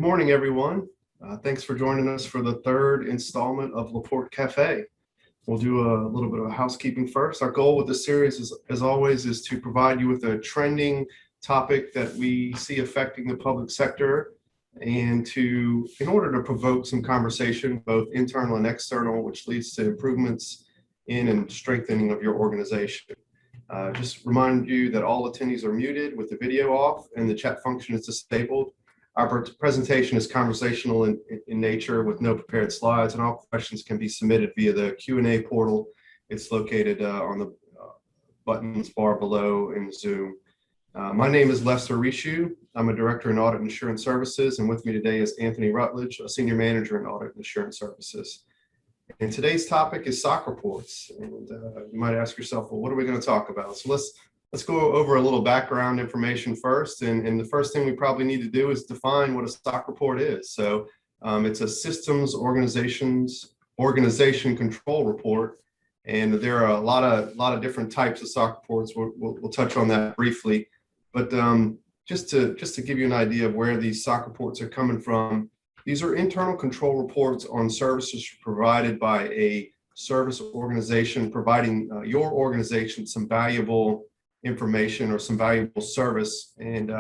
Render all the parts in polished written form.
morning, everyone. Thanks for joining us for the third installment of LaPorte Cafe. We'll do a little bit of housekeeping first. Our goal with this series, as always, is to provide you with a trending topic that we see affecting the public sector, and in order to provoke some conversation, both internal and external, which leads to improvements in and strengthening of your organization. Just remind you that all attendees are muted with the video off and the chat function is disabled. Our presentation is conversational in nature with no prepared slides, and all questions can be submitted via the Q&A portal. It's located on the buttons bar below in Zoom. My name is Richoux. I'm a director in Audit and Insurance Services, and with me today is Anthony Rutledge, a senior manager in Audit and Insurance Services. And today's topic is SOC reports. And you might ask yourself, well, what are we going to talk about? So let's go over a little background information first. And the first thing we probably need to do is define what a SOC report is. So it's a systems organization control report. And there are a lot of different types of SOC reports. We'll touch on that briefly. But just to give you an idea of where these SOC reports are coming from, these are internal control reports on services provided by a service organization, providing your organization some valuable information or some valuable service. And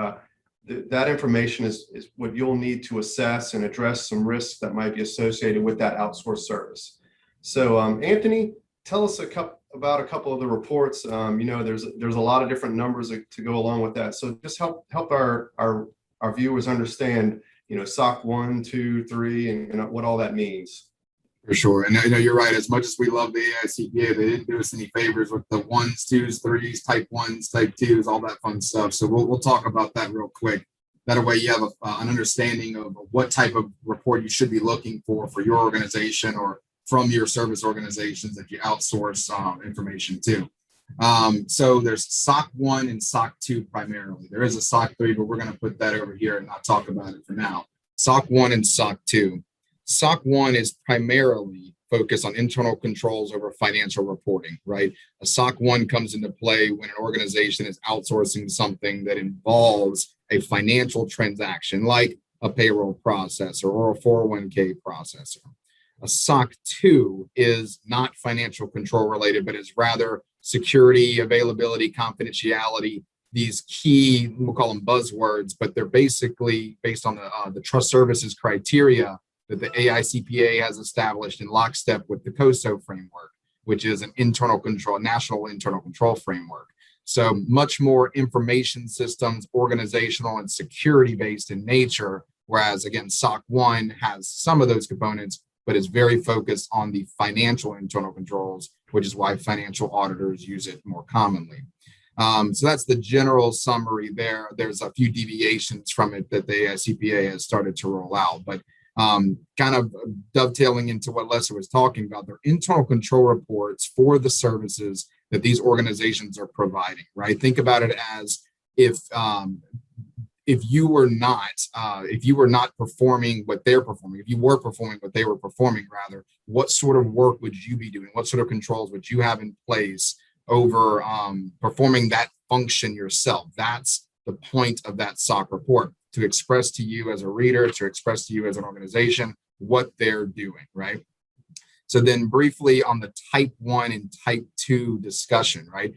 that information is what you'll need to assess and address some risks that might be associated with that outsourced service. So Anthony, tell us about a couple of the reports. There's a lot of different numbers to go along with that. So just help our viewers understand, SOC 1, 2, 3, and what all that means. For sure. And you're right. As much as we love the AICPA, they didn't do us any favors with the 1s, 2s, 3s, type 1s, type 2s, all that fun stuff. So we'll talk about that real quick. That way you have an understanding of what type of report you should be looking for your organization or from your service organizations that you outsource information to. So there's SOC 1 and SOC 2 primarily. There is a SOC 3, but we're going to put that over here and not talk about it for now. SOC 1 and SOC 2. SOC 1 is primarily focused on internal controls over financial reporting, right? A SOC 1 comes into play when an organization is outsourcing something that involves a financial transaction, like a payroll processor or a 401k processor. A SOC 2 is not financial control related, but is rather security, availability, confidentiality, these key, we'll call them buzzwords, but they're basically based on the trust services criteria that the AICPA has established in lockstep with the COSO framework, which is an national internal control framework. So much more information systems, organizational and security based in nature, whereas again, SOC 1 has some of those components, but is very focused on the financial internal controls, which is why financial auditors use it more commonly. So that's the general summary there. There's a few deviations from it that the AICPA has started to roll out, but kind of dovetailing into what Lester was talking about, they're internal control reports for the services that these organizations are providing, right? Think about it as if you were not performing what they're performing, if you were performing what they were performing, rather, what sort of work would you be doing? What sort of controls would you have in place over performing that function yourself? That's the point of that SOC report, to express to you as a reader, to express to you as an organization what they're doing, right? So then briefly on the type 1 and type 2 discussion, right?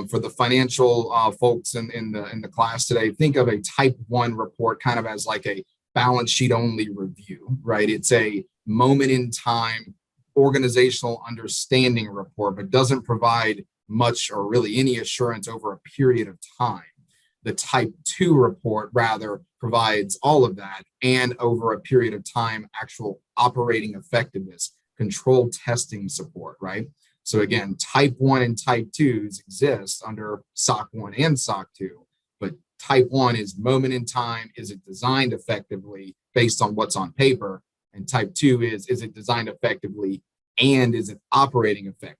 For the financial folks in the class today, think of a type 1 report kind of as like a balance sheet only review, right? It's a moment in time organizational understanding report, but doesn't provide much or really any assurance over a period of time. The type 2 report rather provides all of that and over a period of time, actual operating effectiveness, control testing support, right? So again, type 1 and type 2s exist under SOC 1 and SOC 2, but type 1 is moment in time, is it designed effectively based on what's on paper? And type 2 is it designed effectively and is it operating effectively?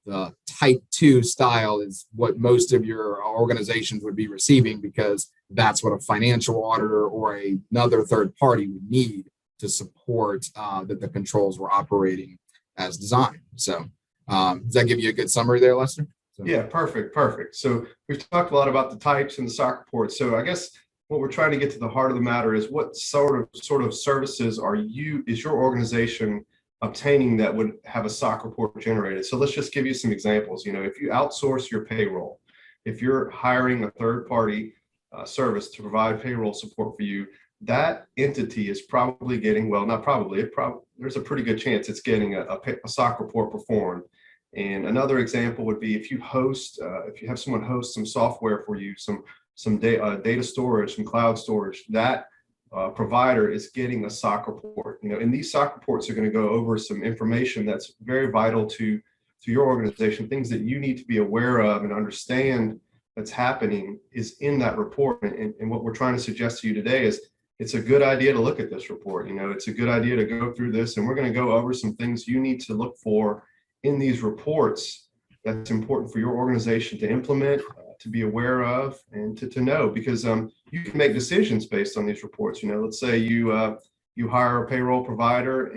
The type 2 style is what most of your organizations would be receiving, because that's what a financial auditor or another third party would need to support that the controls were operating as designed. So does that give you a good summary there, Lester? Yeah, perfect. So we've talked a lot about the types and the SOC reports. So I guess what we're trying to get to the heart of the matter is what sort of services is your organization obtaining that would have a SOC report generated. So let's just give you some examples. If you outsource your payroll, if you're hiring a third party service to provide payroll support for you, that entity is probably getting, well, not probably, there's a pretty good chance it's getting a SOC report performed. And another example would be if you have someone host some software for you, some data storage, some cloud storage, that provider is getting a SOC report. And these SOC reports are going to go over some information that's very vital to your organization, things that you need to be aware of and understand that's happening is in that report. And what we're trying to suggest to you today is it's a good idea to look at this report. It's a good idea to go through this, and we're going to go over some things you need to look for in these reports that's important for your organization to implement, to be aware of, and to know, because you can make decisions based on these reports. Let's say you hire a payroll provider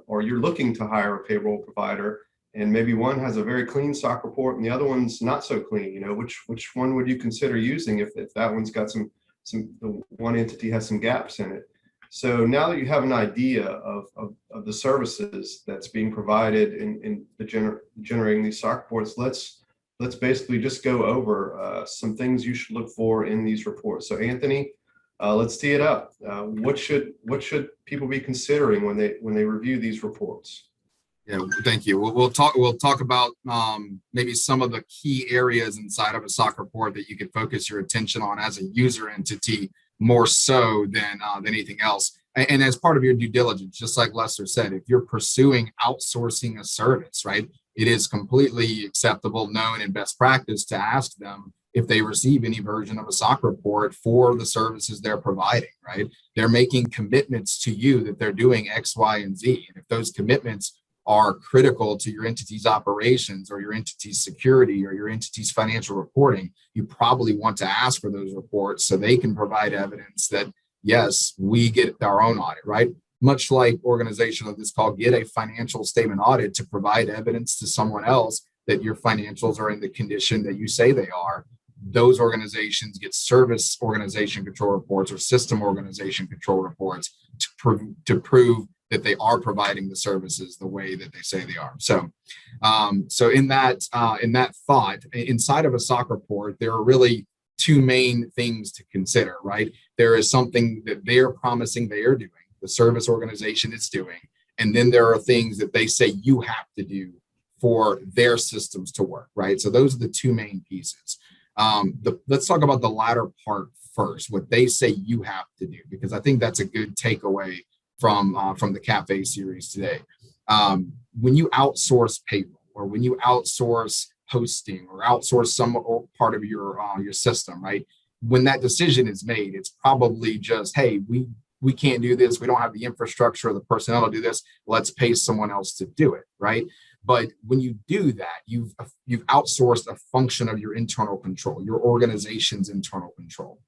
or you're looking to hire a payroll provider, and maybe one has a very clean SOC report and the other one's not so clean. Which one would you consider using if that one's got the one entity has some gaps in it? So now that you have an idea of the services that's being provided in generating these SOC reports, let's basically just go over some things you should look for in these reports. So Anthony, let's tee it up. What should people be considering when they review these reports? Yeah, thank you. We'll talk about maybe some of the key areas inside of a SOC report that you could focus your attention on as a user entity more so than anything else. And as part of your due diligence, just like Lester said, if you're pursuing outsourcing a service, right, it is completely acceptable, known, and best practice to ask them if they receive any version of a SOC report for the services they're providing, right? They're making commitments to you that they're doing X, Y, and Z. And if those commitments are critical to your entity's operations or your entity's security or your entity's financial reporting, you probably want to ask for those reports so they can provide evidence that, yes, we get our own audit, right? Much like organizations of this call get a financial statement audit to provide evidence to someone else that your financials are in the condition that you say they are. Those organizations get service organization control reports or system organization control reports to prove that they are providing the services the way that they say they are. So in that thought, inside of a SOC report, there are really two main things to consider, right? There is something that they are promising they are doing, the service organization is doing, and then there are things that they say you have to do for their systems to work, right? So those are the two main pieces. Let's talk about the latter part first, what they say you have to do, because I think that's a good takeaway from the Cafe series today. When you outsource payroll or when you outsource hosting or outsource some part of your system, right? When that decision is made, it's probably just, hey, we can't do this. We don't have the infrastructure or the personnel to do this. Let's pay someone else to do it, right? But when you do that, you've outsourced a function of your internal control, your organization's internal control.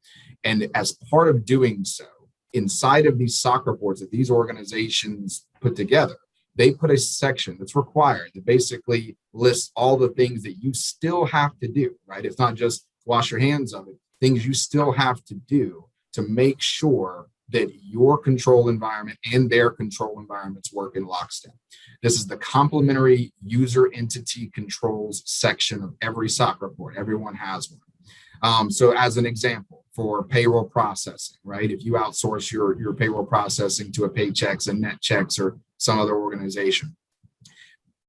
And as part of doing so, inside of these SOC reports that these organizations put together, they put a section that's required that basically lists all the things that you still have to do, right? It's not just wash your hands of it, things you still have to do to make sure that your control environment and their control environments work in lockstep. This is the complementary user entity controls section of every SOC report. Everyone has one. So as an example, for payroll processing, right? If you outsource your payroll processing to a Paychex and NetChecks or some other organization,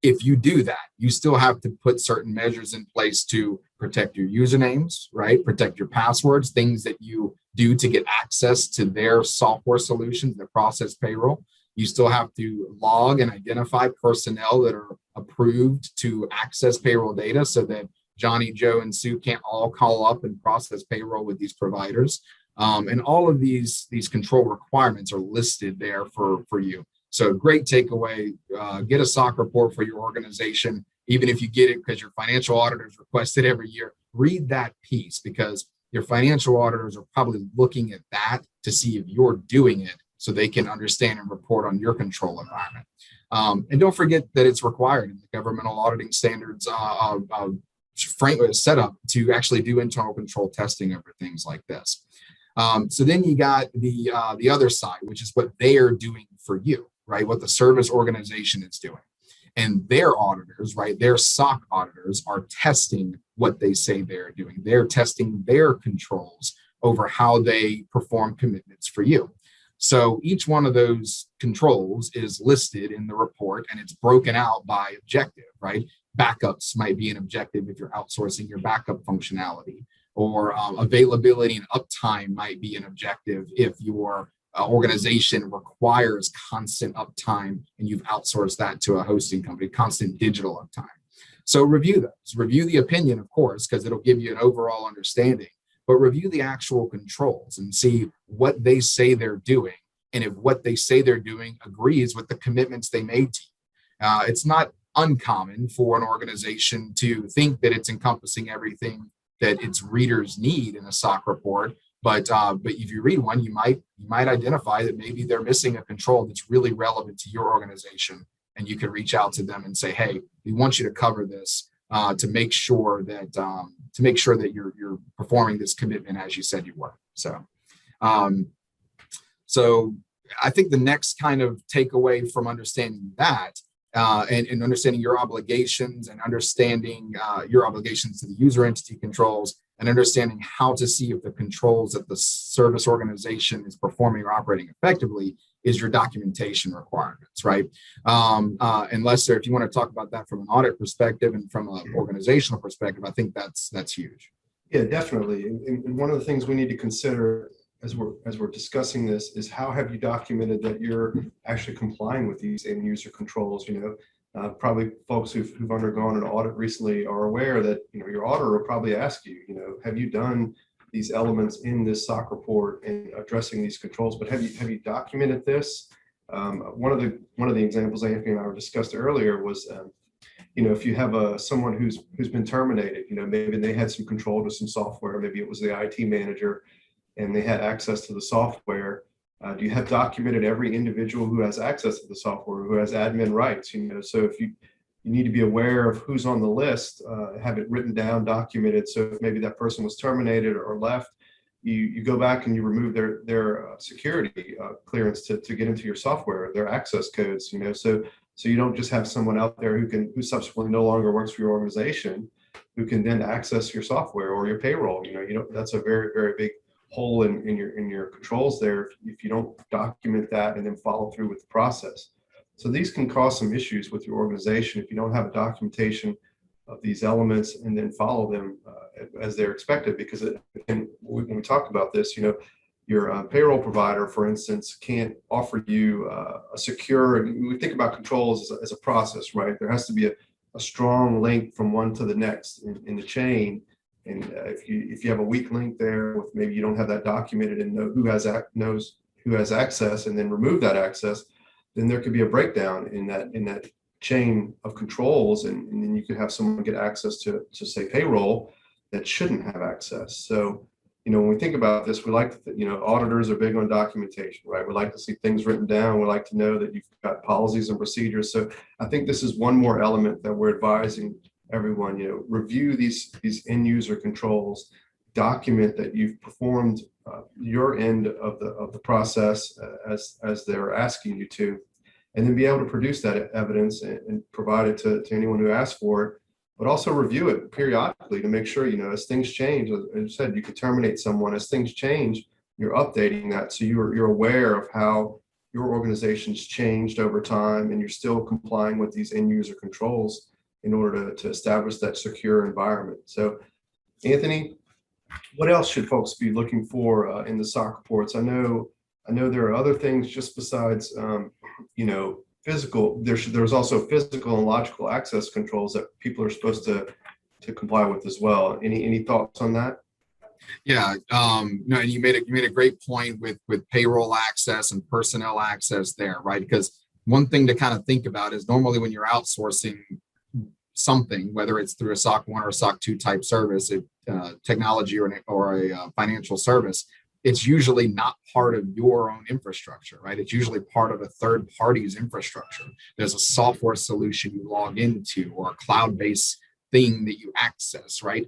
if you do that, you still have to put certain measures in place to protect your usernames, right? Protect your passwords, things that you do to get access to their software solutions that process payroll. You still have to log and identify personnel that are approved to access payroll data so that Johnny, Joe, and Sue can't all call up and process payroll with these providers. And all of these control requirements are listed there for you. So great takeaway, get a SOC report for your organization, even if you get it because your financial auditors request it every year. Read that piece because your financial auditors are probably looking at that to see if you're doing it so they can understand and report on your control environment. And don't forget that it's required in the governmental auditing standards frankly set up to actually do internal control testing over things like this. So then you got the other side, which is what they are doing for you, right? What the service organization is doing. And their auditors, right? Their SOC auditors are testing what they say they're doing. They're testing their controls over how they perform commitments for you. So each one of those controls is listed in the report and it's broken out by objective, right? Backups might be an objective if you're outsourcing your backup functionality, or availability and uptime might be an objective if your organization requires constant uptime and you've outsourced that to a hosting company, constant digital uptime. So review those, review the opinion, of course, because it'll give you an overall understanding, but review the actual controls and see what they say they're doing. And if what they say they're doing agrees with the commitments they made to you. It's not uncommon for an organization to think that it's encompassing everything that its readers need in a SOC report. But if you read one, you might identify that maybe they're missing a control that's really relevant to your organization. And you can reach out to them and say, hey, we want you to cover this to make sure that you're performing this commitment as you said you were. So I think the next kind of takeaway from understanding that and understanding your obligations and understanding your obligations to the user entity controls and understanding how to see if the controls that the service organization is performing or operating effectively is your documentation requirements, right? And Lester, if you want to talk about that from an audit perspective and from an organizational perspective, I think that's huge. Yeah, definitely. And one of the things we need to consider as we're discussing this is how have you documented that you're actually complying with these end user controls? Probably folks who've undergone an audit recently are aware that your auditor will probably ask you, have you done these elements in this SOC report and addressing these controls? But have you documented this? One of the examples Anthony and I discussed earlier was, if you have someone who's been terminated, maybe they had some control to some software, maybe it was the IT manager, and they had access to the software. Do you have documented every individual who has access to the software, who has admin rights? So if you need to be aware of who's on the list, have it written down, documented. So if maybe that person was terminated or left, you go back and you remove their security clearance to get into your software, their access codes. So you don't just have someone out there who subsequently no longer works for your organization, who can then access your software or your payroll. That's a very, very big hole in your controls there if you don't document that and then follow through with the process. So these can cause some issues with your organization if you don't have a documentation of these elements and then follow them as they're expected. Because when we talked about this, your payroll provider, for instance, can't offer you a secure. We think about controls as a process, right? There has to be a strong link from one to the next in the chain. And if you have a weak link there, with maybe you don't have that documented and know knows who has access, and then remove that access, then there could be a breakdown in that chain of controls, and then you could have someone get access to say payroll that shouldn't have access. So when we think about this, we like to, auditors are big on documentation, right? We like to see things written down. We like to know that you've got policies and procedures. So I think this is one more element that we're advising everyone, review these end user controls, document that you've performed your end of the process as they're asking you to, and then be able to produce that evidence and provide it to anyone who asks for it, but also review it periodically to make sure, as things change, as I said, you could terminate someone. As things change, you're updating that. So you're aware of how your organization's changed over time, and you're still complying with these end user controls in order to establish that secure environment. So, Anthony, what else should folks be looking for in the SOC reports? I know there are other things just besides, physical. There's also physical and logical access controls that people are supposed to comply with as well. Any thoughts on that? Yeah, no, and you made a great point with payroll access and personnel access there, right? Because one thing to kind of think about is normally when you're outsourcing something, whether it's through a SOC 1 or a SOC 2 type service, technology or a financial service, it's usually not part of your own infrastructure, right? It's usually part of a third party's infrastructure. There's a software solution you log into or a cloud-based thing that you access, right?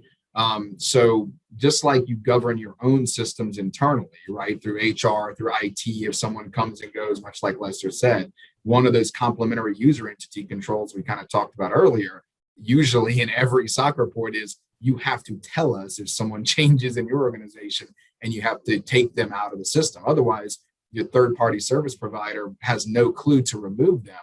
So just like you govern your own systems internally, right, through HR, through IT, if someone comes and goes, much like Lester said, one of those complementary user entity controls we kind of talked about earlier, usually in every SOC report, is you have to tell us if someone changes in your organization, and you have to take them out of the system. Otherwise, your third-party service provider has no clue to remove them.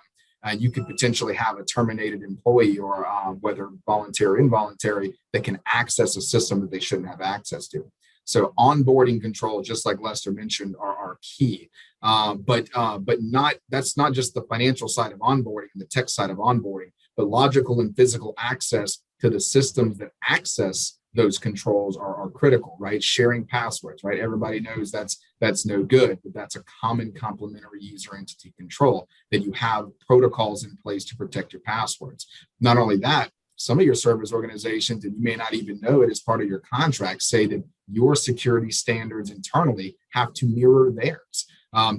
You could potentially have a terminated employee, or whether voluntary or involuntary, that can access a system that they shouldn't have access to. So onboarding control, just like Lester mentioned, are key. But that's not just the financial side of onboarding and the tech side of onboarding, but logical and physical access to the systems that access those controls are critical, right? Sharing passwords, right? Everybody knows that's no good, but that's a common complementary user entity control, that you have protocols in place to protect your passwords. Not only that, some of your service organizations, and you may not even know it as part of your contract, say that your security standards internally have to mirror theirs.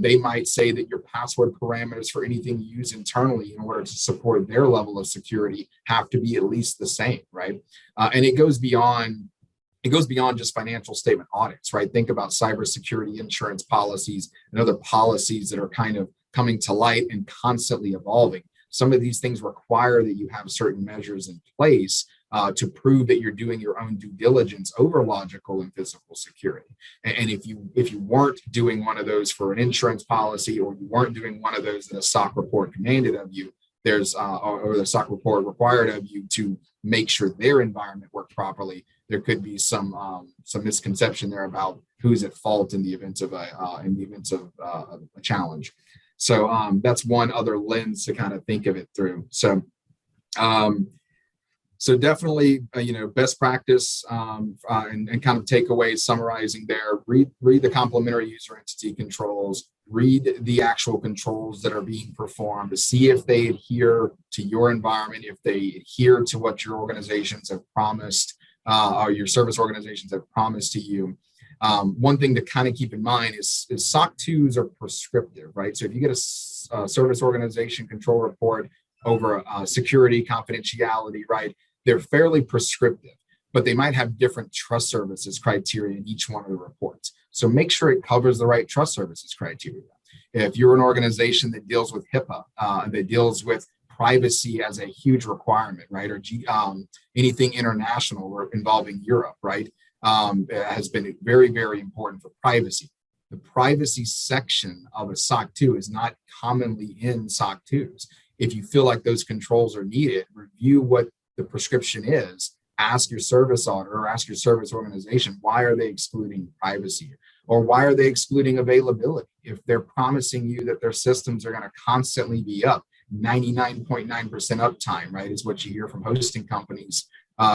They might say that your password parameters for anything you use internally in order to support their level of security have to be at least the same, right? And it goes beyond just financial statement audits, right? Think about cybersecurity insurance policies and other policies that are kind of coming to light and constantly evolving. Some of these things require that you have certain measures in place to prove that you're doing your own due diligence over logical and physical security. And if you weren't doing one of those for an insurance policy, or you weren't doing one of those that a SOC report commanded of you, there's or the SOC report required of you to make sure their environment worked properly, there could be some misconception there about who's at fault in the event of a challenge. So that's one other lens to kind of think of it through. So definitely, best practice and kind of takeaways summarizing there. Read the complementary user entity controls. Read the actual controls that are being performed to see if they adhere to your environment, if they adhere to what your organizations have promised, or your service organizations have promised to you. One thing to kind of keep in mind is SOC 2s are prescriptive, right? So if you get a service organization control report over security, confidentiality, right, they're fairly prescriptive, but they might have different trust services criteria in each one of the reports. So make sure it covers the right trust services criteria. If you're an organization that deals with HIPAA, that deals with privacy as a huge requirement, right, or anything international or involving Europe, right, has been very, very important for privacy. The privacy section of a SOC 2 is not commonly in SOC 2s. If you feel like those controls are needed, review what the prescription is. Ask your service auditor or ask your service organization, why are they excluding privacy? Or why are they excluding availability? If they're promising you that their systems are going to constantly be up, 99.9% uptime, right, is what you hear from hosting companies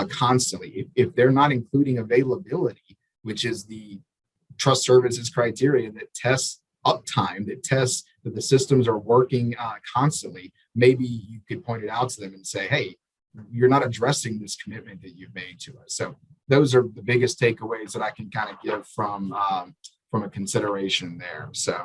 constantly. If they're not including availability, which is the trust services criteria that tests uptime, that tests that the systems are working constantly, maybe you could point it out to them and say, hey, you're not addressing this commitment that you've made to us. So those are the biggest takeaways that I can kind of give from a consideration there. So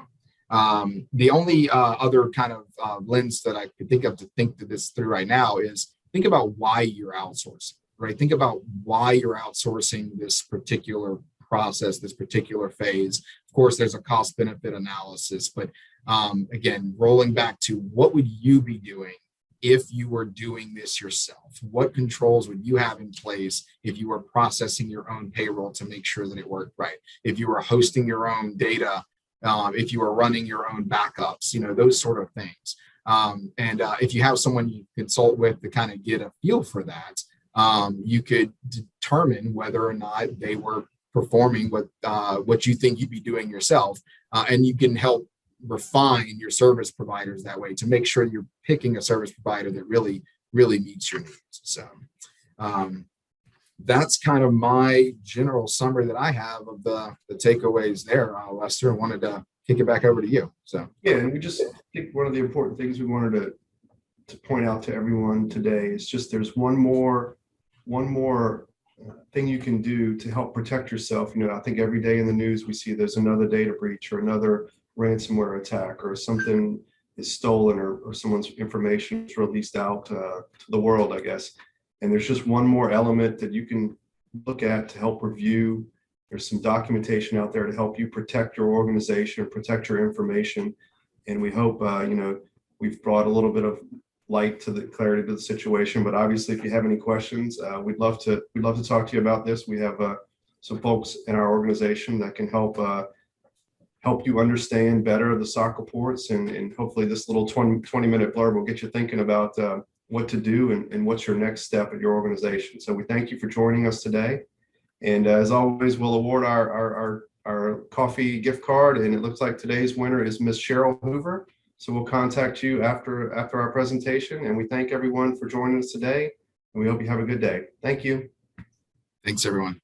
the only other kind of lens that I could think of to think this through right now is think about why you're outsourcing, right? Think about why you're outsourcing this particular process, this particular phase. Of course, there's a cost benefit analysis, but again, rolling back to what would you be doing if you were doing this yourself? What controls would you have in place if you were processing your own payroll to make sure that it worked right? If you were hosting your own data, if you were running your own backups, those sort of things. And if you have someone you consult with to kind of get a feel for that, you could determine whether or not they were performing what you think you'd be doing yourself. And you can help refine your service providers that way to make sure you're picking a service provider that really, really meets your needs. So that's kind of my general summary that I have of the takeaways there, Lester. I wanted to kick it back over to you. So yeah, and I think one of the important things we wanted to point out to everyone today is just there's one more thing you can do to help protect yourself. I think every day in the news we see there's another data breach or another ransomware attack, or something is stolen, or someone's information is released out to the world, I guess. And there's just one more element that you can look at to help review. There's some documentation out there to help you protect your organization, protect your information. And we hope, we've brought a little bit of light to the clarity to the situation. But obviously, if you have any questions, we'd love to talk to you about this. We have some folks in our organization that can help you understand better the SOC reports, and hopefully this little 20-minute blurb will get you thinking about what to do and what's your next step at your organization. So we thank you for joining us today. And as always, we'll award our coffee gift card, and it looks like today's winner is Miss Cheryl Hoover. So we'll contact you after our presentation, and we thank everyone for joining us today, and we hope you have a good day. Thank you. Thanks, everyone.